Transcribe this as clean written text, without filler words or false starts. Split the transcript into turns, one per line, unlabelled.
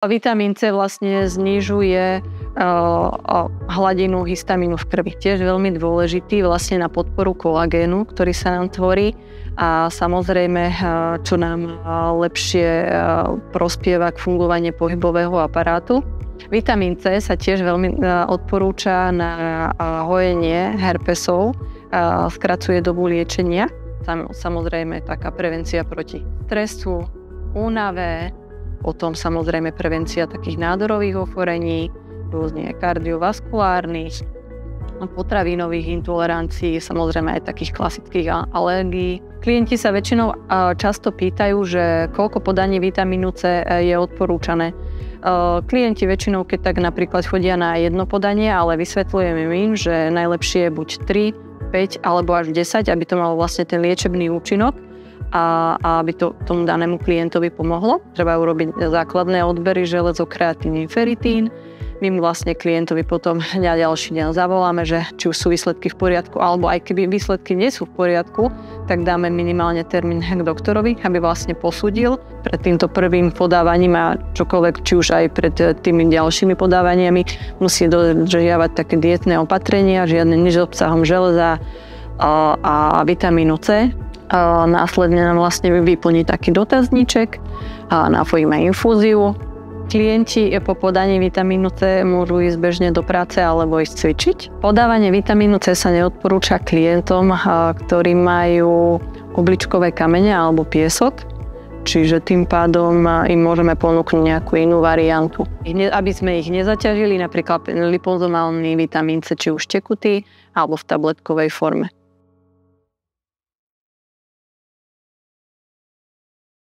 Vitamín C vlastne znižuje hladinu histamínu v krvi. Tiež veľmi dôležitý vlastne na podporu kolagénu, ktorý sa nám tvorí a samozrejme, čo nám lepšie prospieva k fungovaniu pohybového aparátu. Vitamín C sa tiež veľmi odporúča na hojenie herpesov, skracuje dobu liečenia. Samozrejme taká prevencia proti stresu, únave, potom samozrejme prevencia takých nádorových ochorení, rôzne kardiovaskulárnych, potravinových intolerancií, samozrejme aj takých klasických alergií. Klienti sa väčšinou často pýtajú, že koľko podaní vitamínu C je odporúčané. Klienti väčšinou, keď tak napríklad chodia na jedno podanie, ale vysvetľujeme im, že najlepšie je buď 3, 5 alebo až 10, aby to malo vlastne ten liečebný účinok a aby to tomu danému klientovi pomohlo. Treba urobiť základné odbery železo, kreatín, feritín. My vlastne klientovi potom ďalší deň zavoláme, že či už sú výsledky v poriadku, alebo aj keby výsledky nie sú v poriadku, tak dáme minimálne termín k doktorovi, aby vlastne posúdil pred týmto prvým podávaním a čokoľvek, či už aj pred tými ďalšími podávaniami, musí dodržiavať také dietné opatrenia, žiadne nič s obsahom železa a vitamínu C. Následne nám vlastne vyplní taký dotazníček a napojíme infúziu. Klienti po podaní vitamínu C môžu ísť bežne do práce alebo ísť cvičiť. Podávanie vitamínu C sa neodporúča klientom, ktorí majú obličkové kamene alebo piesok, čiže tým pádom im môžeme ponúknuť nejakú inú variantu. Aby sme ich nezaťažili, napríklad lipozomálny vitamín C, či už tekutý alebo v tabletkovej forme.